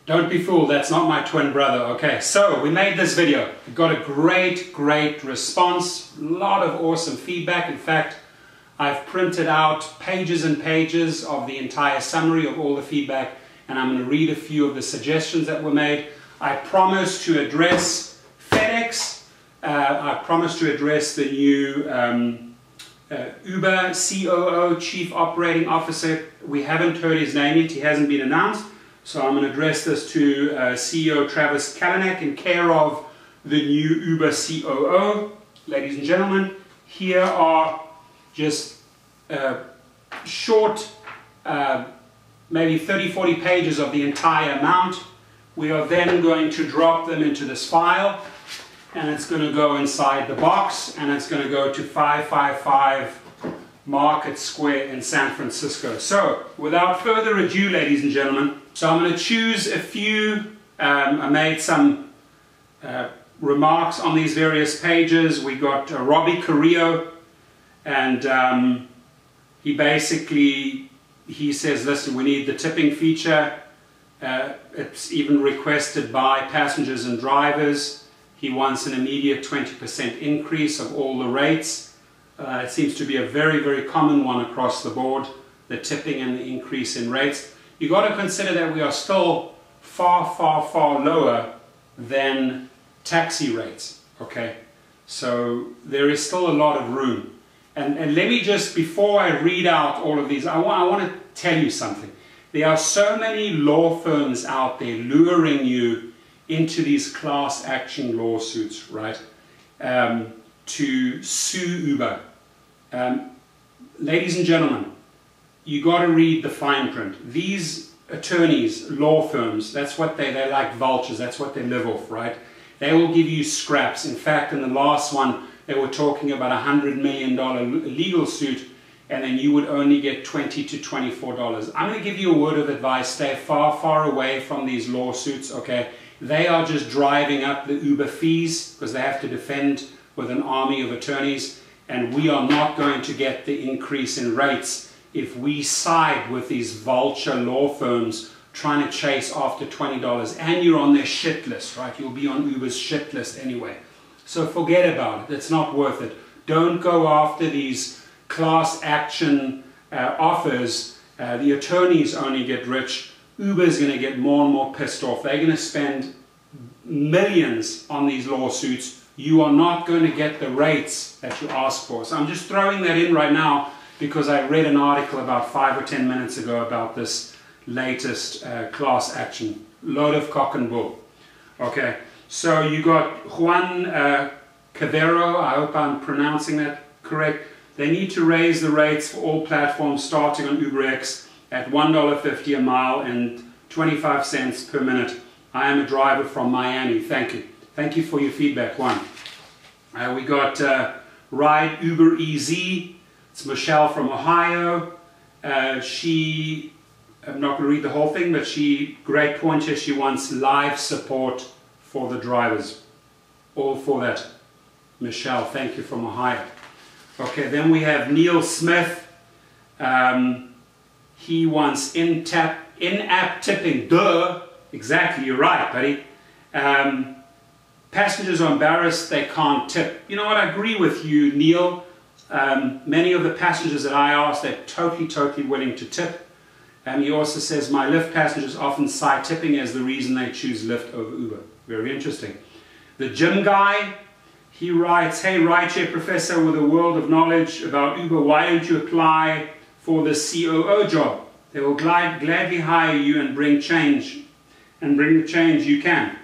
Don't be fooled, that's not my twin brother. Okay, so we made this video. We got a great response. A lot of awesome feedback. In fact, I've printed out pages and pages of the entire summary of all the feedback, and I'm going to read a few of the suggestions that were made. I promise to address Fedex. I promise to address the new Uber C.O.O, Chief Operating Officer. We haven't heard his name yet, he hasn't been announced. So I'm going to address this to CEO Travis Kalanick in care of the new Uber C.O.O. Ladies and gentlemen, here are just short, maybe 30-40 pages of the entire amount. We are then going to drop them into this file, and it's going to go inside the box, and it's going to go to 555 Market Square in San Francisco. So, without further ado, ladies and gentlemen, so I'm going to choose a few. I made some remarks on these various pages. We got Robbie Carrillo, and he says, listen, we need the tipping feature. It's even requested by passengers and drivers. He wants an immediate 20% increase of all the rates. It seems to be a very common one across the board, the tipping and the increase in rates. You've got to consider that we are still far lower than taxi rates, okay? So there is still a lot of room. And let me just, before I read out all of these, I want to tell you something. There are so many law firms out there luring you into these class action lawsuits, right? To sue Uber. Ladies and gentlemen, you got to read the fine print. These attorneys, law firms, that's what they're like vultures, that's what they live off, right? They will give you scraps. In fact, in the last one, they were talking about a $100 million legal suit, and then you would only get $20 to $24. I'm going to give you a word of advice. Stay far away from these lawsuits, okay? They are just driving up the Uber fees because they have to defend with an army of attorneys, and we are not going to get the increase in rates if we side with these vulture law firms trying to chase after $20, and you're on their shit list, right? You'll be on Uber's shit list anyway. So forget about it. It's not worth it. Don't go after these class action offers. The attorneys only get rich. Uber's going to get more and more pissed off. They're going to spend millions on these lawsuits. You are not going to get the rates that you ask for. So I'm just throwing that in right now because I read an article about 5 or 10 minutes ago about this latest class action. Load of cock and bull. Okay, so you got Juan Cavero, I hope I'm pronouncing that correct. They need to raise the rates for all platforms starting on UberX at $1.50 a mile and 25 cents per minute. I am a driver from Miami. Thank you. Thank you for your feedback, Juan. We got Ride Uber EZ. It's Michelle from Ohio. I'm not going to read the whole thing, but great point here. She wants live support for the drivers. All for that. Michelle, thank you, from Ohio. Okay, then we have Neil Smith. He wants in-app tipping. Duh! Exactly, you're right, buddy. Passengers are embarrassed they can't tip. You know what, I agree with you, Neil. Many of the passengers that I asked, they're totally willing to tip. He also says, my Lyft passengers often cite tipping as the reason they choose Lyft over Uber. Very interesting. The gym guy, he writes, hey, Rideshare professor with a world of knowledge about Uber, why don't you apply for the COO job? They will gladly hire you and bring change, and bring the change you can.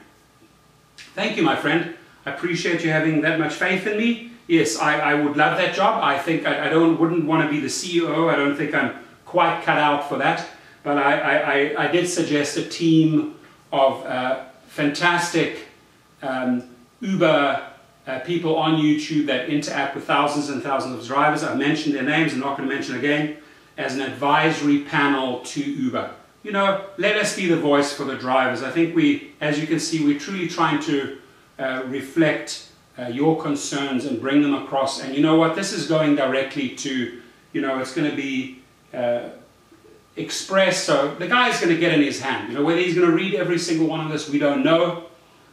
Thank you, my friend. I appreciate you having that much faith in me. Yes, I would love that job. I think I wouldn't want to be the CEO. I don't think I'm quite cut out for that. But I did suggest a team of fantastic Uber people on YouTube that interact with thousands and thousands of drivers. I've mentioned their names. I'm not going to mention again. As an advisory panel to Uber. You know, let us be the voice for the drivers. I think as you can see, we're truly trying to reflect your concerns and bring them across. And you know what? This is going directly to, you know, it's going to be Express. So the guy's going to get in his hand. You know, whether he's going to read every single one of this, we don't know.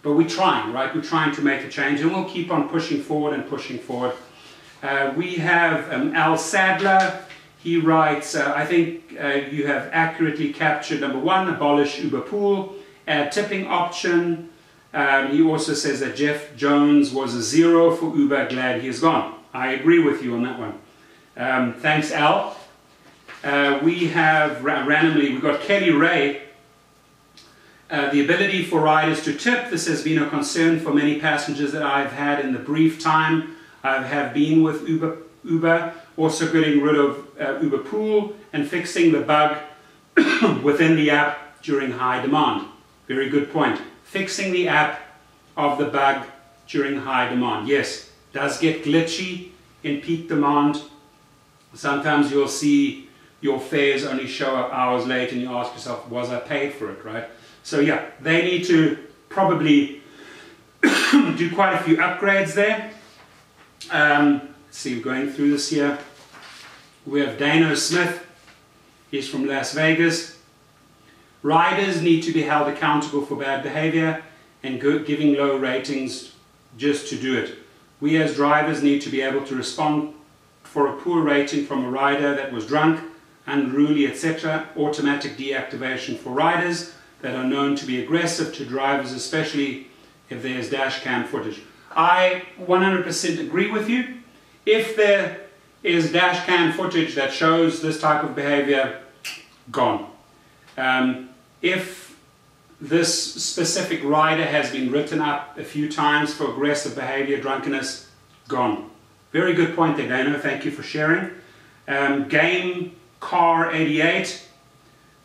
But we're trying, right? We're trying to make a change, and we'll keep on pushing forward and pushing forward. We have Al Sadler. He writes, I think you have accurately captured number 1, abolish Uber Pool, add tipping option. He also says that Jeff Jones was a 0 for Uber, glad he is gone. I agree with you on that one. Thanks, Al. We have, randomly, we've got Kelly Ray. The ability for riders to tip. This has been a concern for many passengers that I've had in the brief time I have been with Uber. Also getting rid of Uber Pool and fixing the bug within the app during high demand. Very good point. Fixing the app of the bug during high demand. Yes, does get glitchy in peak demand. Sometimes you'll see your fares only show up hours late and you ask yourself, was I paid for it, right? So yeah, they need to probably do quite a few upgrades there. Let's see, we're going through this here. We have Dano Smith. He's from Las Vegas. Riders need to be held accountable for bad behavior and giving low ratings just to do it. We as drivers need to be able to respond for a poor rating from a rider that was drunk, unruly, etc. Automatic deactivation for riders that are known to be aggressive to drivers, especially if there's dash cam footage. I 100% agree with you. If there is dash cam footage that shows this type of behavior, gone. If this specific rider has been written up a few times for aggressive behavior, drunkenness, gone. Very good point there, Dano. Thank you for sharing. Game Car 88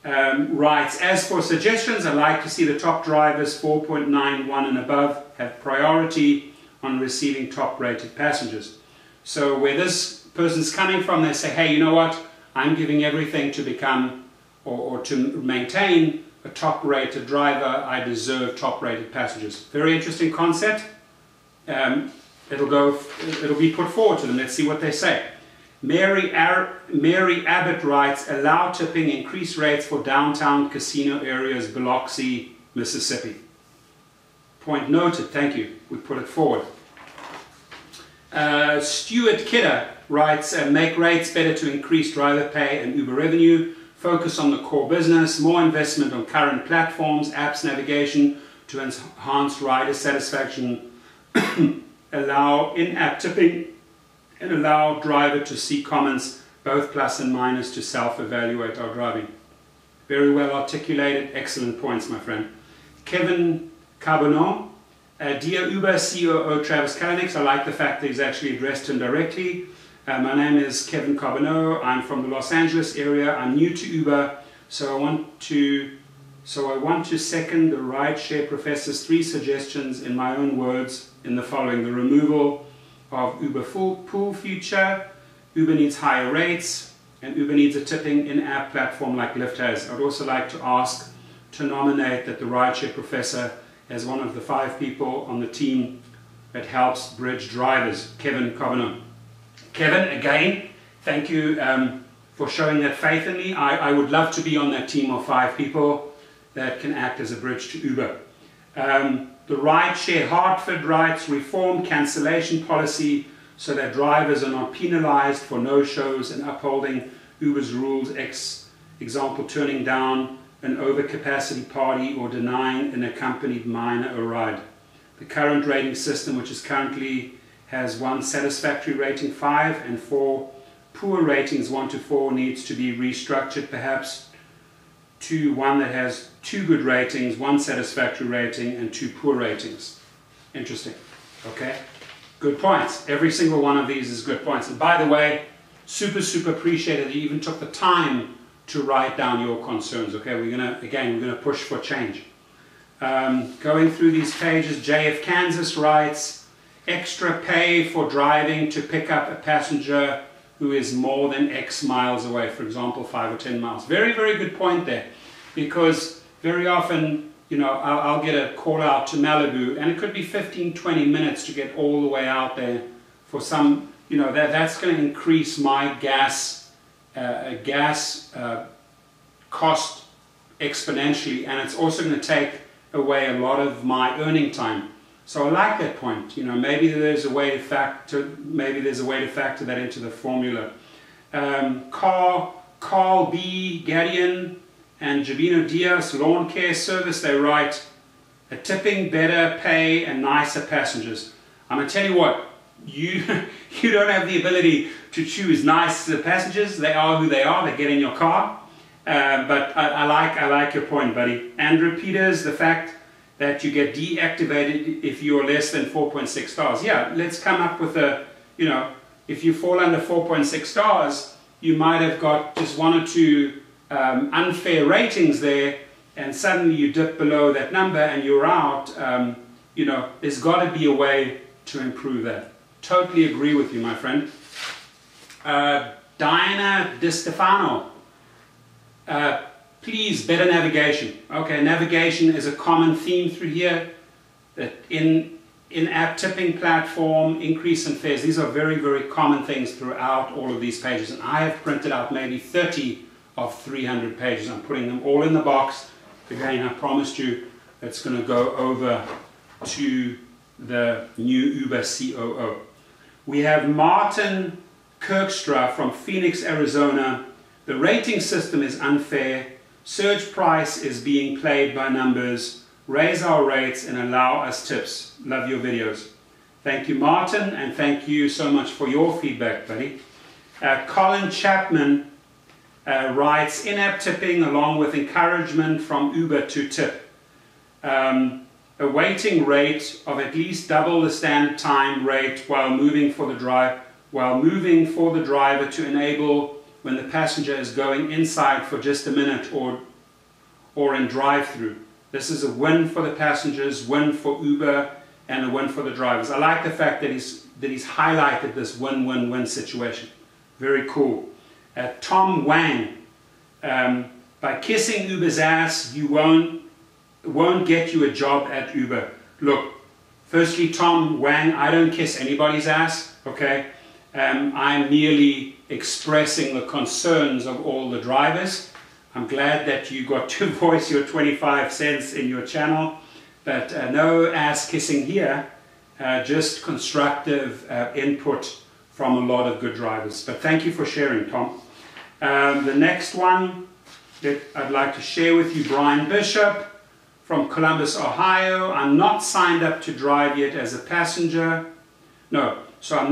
writes, as for suggestions, I'd like to see the top drivers 4.91 and above have priority on receiving top rated passengers. So where this person's coming from, they say, hey, you know what, I'm giving everything to become or to maintain a top rated driver, I deserve top rated passengers. Very interesting concept. It'll be put forward to them. Let's see what they say. Mary Abbott writes, allow tipping, increase rates for downtown casino areas, Biloxi, Mississippi. Point noted, thank you. We put it forward. Stuart Kidder writes, make rates better to increase driver pay and Uber revenue, focus on the core business, more investment on current platforms, apps, navigation to enhance rider satisfaction, allow in-app tipping, and allow driver to see comments, both plus and minus, to self-evaluate our driving. Very well articulated, excellent points, my friend. Kevin Carbonneau, dear Uber C.O.O. Travis Kalanick, I like the fact that he's actually addressed him directly. My name is Kevin Carbonneau. I'm from the Los Angeles area. I'm new to Uber, so I want to second the Rideshare professor's 3 suggestions in my own words in the following: the removal of Uber Pool feature, Uber needs higher rates, and Uber needs a tipping in-app platform like Lyft has. I'd also like to ask to nominate that the Rideshare professor as one of the 5 people on the team that helps bridge drivers. Kevin Carbonneau. Kevin, again, thank you for showing that faith in me. I would love to be on that team of 5 people that can act as a bridge to Uber. The Rideshare Hartford writes, reform cancellation policy so that drivers are not penalized for no-shows and upholding Uber's rules, example, turning down an overcapacity party or denying an accompanied minor a ride. The current rating system, which is currently has 1 satisfactory rating 5 and 4 poor ratings 1 to 4, needs to be restructured perhaps to one that has 2 good ratings, 1 satisfactory rating and 2 poor ratings. Interesting. Okay, good points. Every single one of these is good points. And by the way, super appreciated that you even took the time to write down your concerns. Okay, we're gonna push for change. Going through these pages, JF Kansas writes, extra pay for driving to pick up a passenger who is more than X miles away, for example 5 or 10 miles. Very good point there, because very often, you know, I'll get a call out to Malibu and it could be 15-20 minutes to get all the way out there for some, you know, that's going to increase my gas cost exponentially, and it's also going to take away a lot of my earning time. So I like that point. You know, maybe there's a way to factor that into the formula. Carl B, Gadian, and Javino Diaz, Lawn Care Service, they write, a tipping, better pay, and nicer passengers. I'm going to tell you what, you don't have the ability to choose nice passengers. They are who they are. They get in your car. But I like your point, buddy. Andrew Peters, the fact that you get deactivated if you're less than 4.6 stars. Yeah, let's come up with a, you know, if you fall under 4.6 stars, you might have got just 1 or 2 unfair ratings there, and suddenly you dip below that number and you're out. You know, there's got to be a way to improve that. Totally agree with you, my friend. Diana Di Stefano. Please, better navigation. Okay, navigation is a common theme through here. That in-app tipping platform, increase in fares. These are very, very common things throughout all of these pages. And I have printed out maybe 30 of 300 pages. I'm putting them all in the box. Again, I promised you it's going to go over to the new Uber C.O.O. We have Martin Kirkstra from Phoenix, Arizona. The rating system is unfair. Surge price is being played by numbers. Raise our rates and allow us tips. Love your videos. Thank you, Martin, and thank you so much for your feedback, buddy. Colin Chapman writes, in-app tipping along with encouragement from Uber to tip. A waiting rate of at least double the standard time rate while moving for the driver to enable when the passenger is going inside for just a minute or in drive-through. This is a win for the passengers, win for Uber, and a win for the drivers. I like the fact that he's highlighted this win-win-win situation. Very cool. Tom Wang, by kissing Uber's ass, you won't get you a job at Uber. Look, firstly, Tom Wang, I don't kiss anybody's ass, okay? I'm merely expressing the concerns of all the drivers. I'm glad that you got to voice your 25 cents in your channel, but no ass kissing here, just constructive input from a lot of good drivers. But thank you for sharing, Tom. The next one that I'd like to share with you, Brian Bishop from Columbus, Ohio. I'm not signed up to drive yet as a passenger. No. So I'm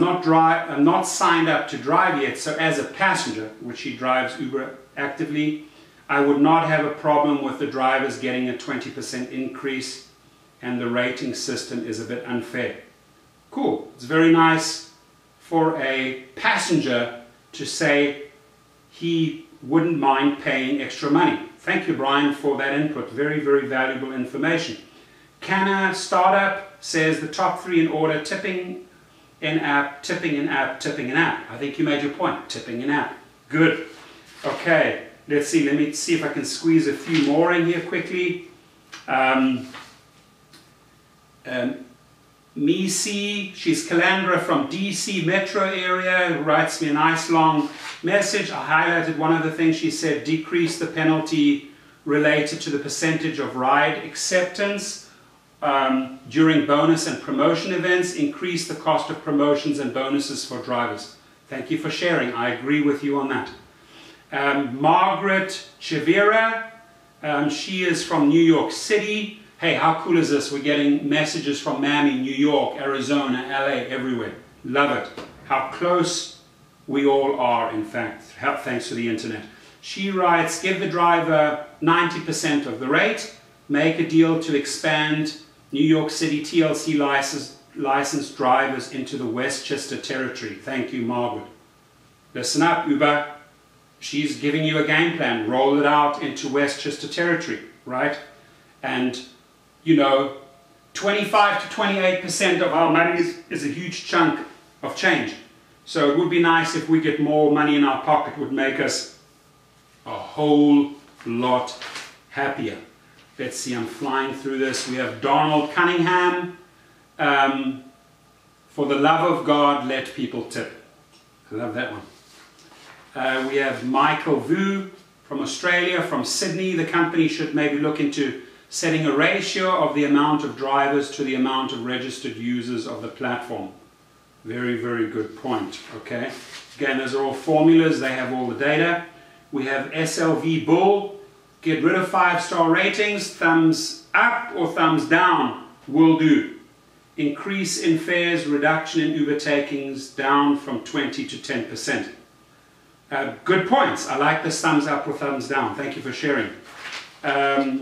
not signed up to drive yet, so as a passenger, which he drives Uber actively, I would not have a problem with the drivers getting a 20% increase, and the rating system is a bit unfair. Cool. It's very nice for a passenger to say he wouldn't mind paying extra money. Thank you, Brian, for that input. Very, very valuable information. Canna Startup says the top 3 in order: tipping in-app, tipping in-app, tipping in-app. I think you made your point. Tipping in-app. Good. Okay, let's see. Let me see if I can squeeze a few more in here quickly. Misi, she's Calandra from DC metro area, who writes me a nice long message. I highlighted one of the things she said: decrease the penalty related to the percentage of ride acceptance during bonus and promotion events, increase the cost of promotions and bonuses for drivers. Thank you for sharing. I agree with you on that. Margaret Chivera, she is from New York City. Hey, how cool is this? We're getting messages from Miami, New York, Arizona, LA, everywhere. Love it. How close we all are, in fact, thanks to the internet. She writes, give the driver 90% of the rate, make a deal to expand New York City TLC licensed drivers into the Westchester territory. Thank you, Margaret. Listen up, Uber. She's giving you a game plan. Roll it out into Westchester territory, right? And, you know, 25 to 28% of our money is a huge chunk of change. So it would be nice if we get more money in our pocket. It would make us a whole lot happier. Let's see, I'm flying through this. We have Donald Cunningham. For the love of God, let people tip. I love that one. We have Michael Vu from Australia, from Sydney. The company should maybe look into setting a ratio of the amount of drivers to the amount of registered users of the platform. Very, very good point. Okay. Again, those are all formulas. They have all the data. We have SLV Bull. Get rid of 5-star ratings. Thumbs up or thumbs down will do. Increase in fares, reduction in Uber takings down from 20 to 10%. Good points. I like this thumbs up or thumbs down. Thank you for sharing.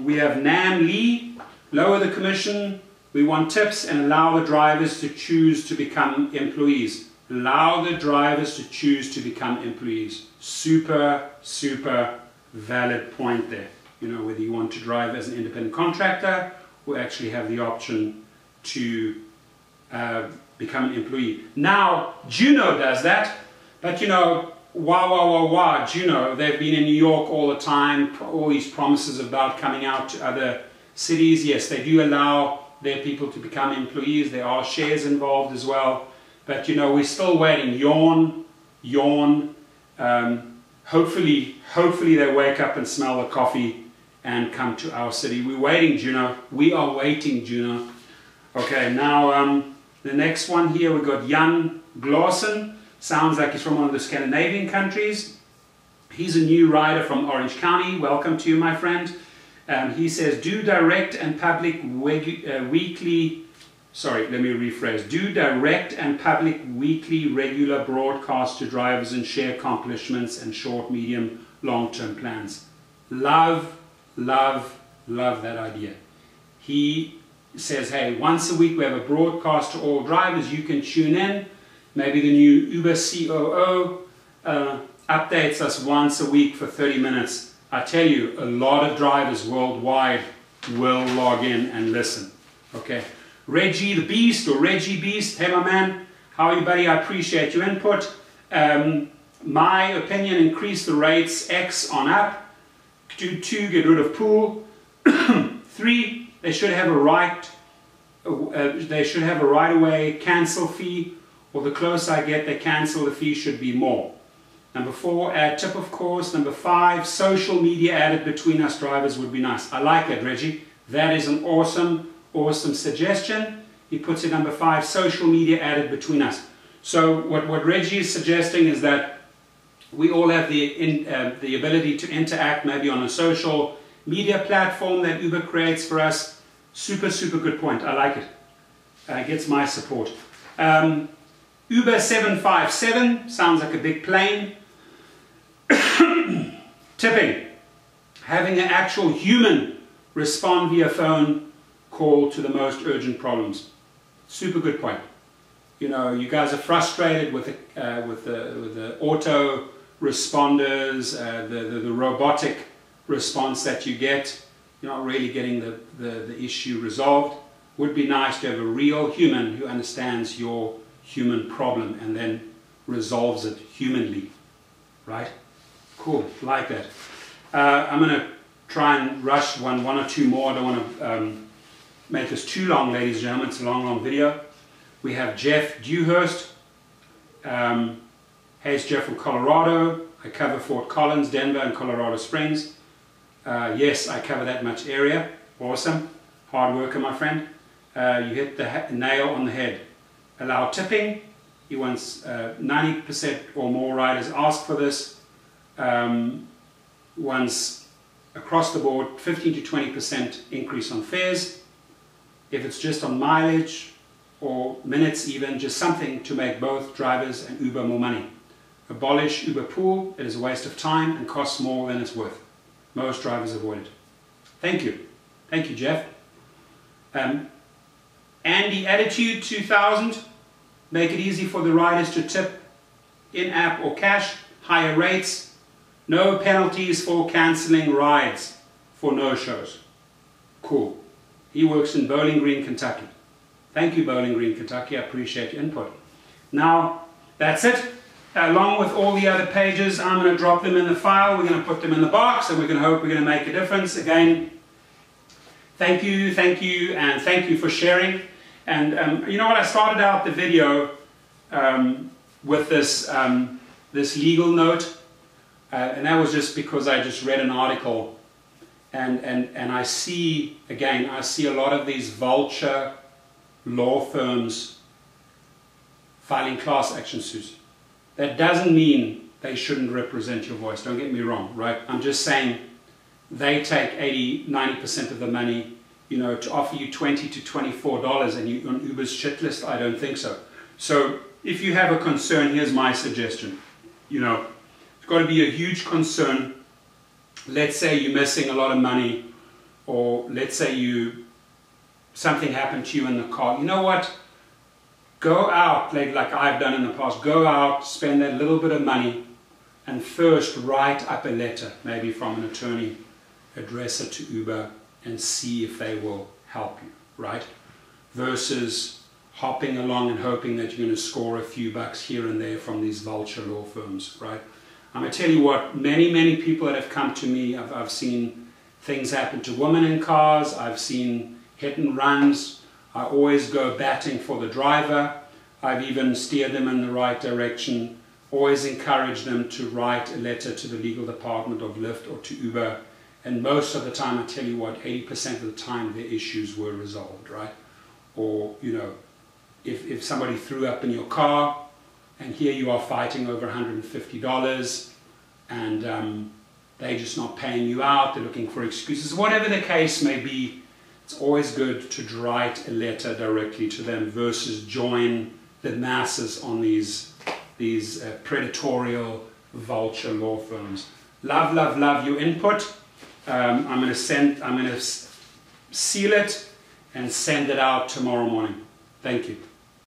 We have Nam Lee. Lower the commission. We want tips and allow the drivers to choose to become employees. Allow the drivers to choose to become employees. Super, super valid point there. You know, whether you want to drive as an independent contractor or actually have the option to become an employee. Now, Juno does that, but you know, Juno, they've been in New York all the time, all these promises about coming out to other cities. Yes, they do allow their people to become employees. There are shares involved as well. But you know, we're still waiting. Yawn. Hopefully they wake up and smell the coffee and come to our city. We're waiting, Juno. We are waiting, Juno. Okay, now the next one here, we've got Jan Glawson. Sounds like he's from one of the Scandinavian countries. He's a new rider from Orange County. Welcome to you, my friend. He says, do direct and public weekly, sorry, let me rephrase. Do direct and public weekly regular broadcasts to drivers and share accomplishments and short, medium, long-term plans. Love that idea. He says, hey, once a week we have a broadcast to all drivers. You can tune in. Maybe the new Uber C.O.O. Updates us once a week for 30 minutes. I tell you, a lot of drivers worldwide will log in and listen. Okay. Reggie the Beast or Reggie Beast, hey my man, how are you, buddy? I appreciate your input. My opinion, increase the rates X on up. 2, get rid of pool. 3, they should have a right away cancel fee, or the closer I get they cancel, the fee should be more. Number 4, add tip of course. Number 5, social media added between us drivers would be nice. I like that, Reggie. That is an awesome suggestion. He puts it number 5, social media added between us. So what Reggie is suggesting is that we all have the ability to interact maybe on a social media platform that Uber creates for us. Super, super good point. I like it. Gets my support. Uber 757 sounds like a big plane. Tipping. Having an actual human respond via phone call to the most urgent problems. Super good point. You know, you guys are frustrated with the auto responders, the robotic response that you get. You're not really getting the issue resolved. Would be nice to have a real human who understands your human problem and then resolves it humanly. Right? Cool. Like that. I'm going to try and rush one or two more. I don't want to make this too long, ladies and gentlemen. It's a long video. We have Jeff Dewhurst. Hey, it's Jeff from Colorado. I cover Fort Collins, Denver, and Colorado Springs. Yes, I cover that much area. Awesome. Hard worker, my friend. You hit the nail on the head. Allow tipping. He wants 90% or more riders ask for this. Once across the board, 15 to 20% increase on fares. If it's just on mileage or minutes even, just something to make both drivers and Uber more money. Abolish Uber Pool. It is a waste of time and costs more than it's worth. Most drivers avoid it. Thank you. Thank you, Jeff. Andy Attitude 2000. Make it easy for the riders to tip in-app or cash. Higher rates. No penalties for cancelling rides for no-shows. Cool. He works in Bowling Green, Kentucky. Thank you, Bowling Green, Kentucky. I appreciate your input. Now, that's it. Along with all the other pages, I'm going to drop them in the file. We're going to put them in the box, and we're going to hope we're going to make a difference. Again, thank you, and thank you for sharing. And you know what? I started out the video with this, this legal note. and that was just because I just read an article, and I see, again, I see a lot of these vulture law firms filing class action suits. That doesn't mean they shouldn't represent your voice, don't get me wrong, right? I'm just saying they take 80–90% of the money, you know, to offer you $20 to $24, and you on Uber's shit list. I don't think so. So if you have a concern, here's my suggestion. You know, it's got to be a huge concern. Let's say you're missing a lot of money, or let's say something happened to you in the car. You know what? Go out, like I've done in the past. Go out, spend that little bit of money, and first write up a letter, maybe from an attorney, address it to Uber, and see if they will help you, right? Versus hopping along and hoping that you're going to score a few bucks here and there from these vulture law firms, right? I'm going to tell you what, many people that have come to me, I've seen things happen to women in cars, I've seen hit and runs. I always go batting for the driver. I've even steered them in the right direction, always encourage them to write a letter to the legal department of Lyft or to Uber. And most of the time, I tell you what, 80% of the time their issues were resolved, right? Or, you know, if somebody threw up in your car, and here you are fighting over $150, and they're just not paying you out, they're looking for excuses, whatever the case may be, it's always good to write a letter directly to them versus join the masses on these predatorial vulture law firms. Love your input. I'm going to seal it and send it out tomorrow morning. Thank you.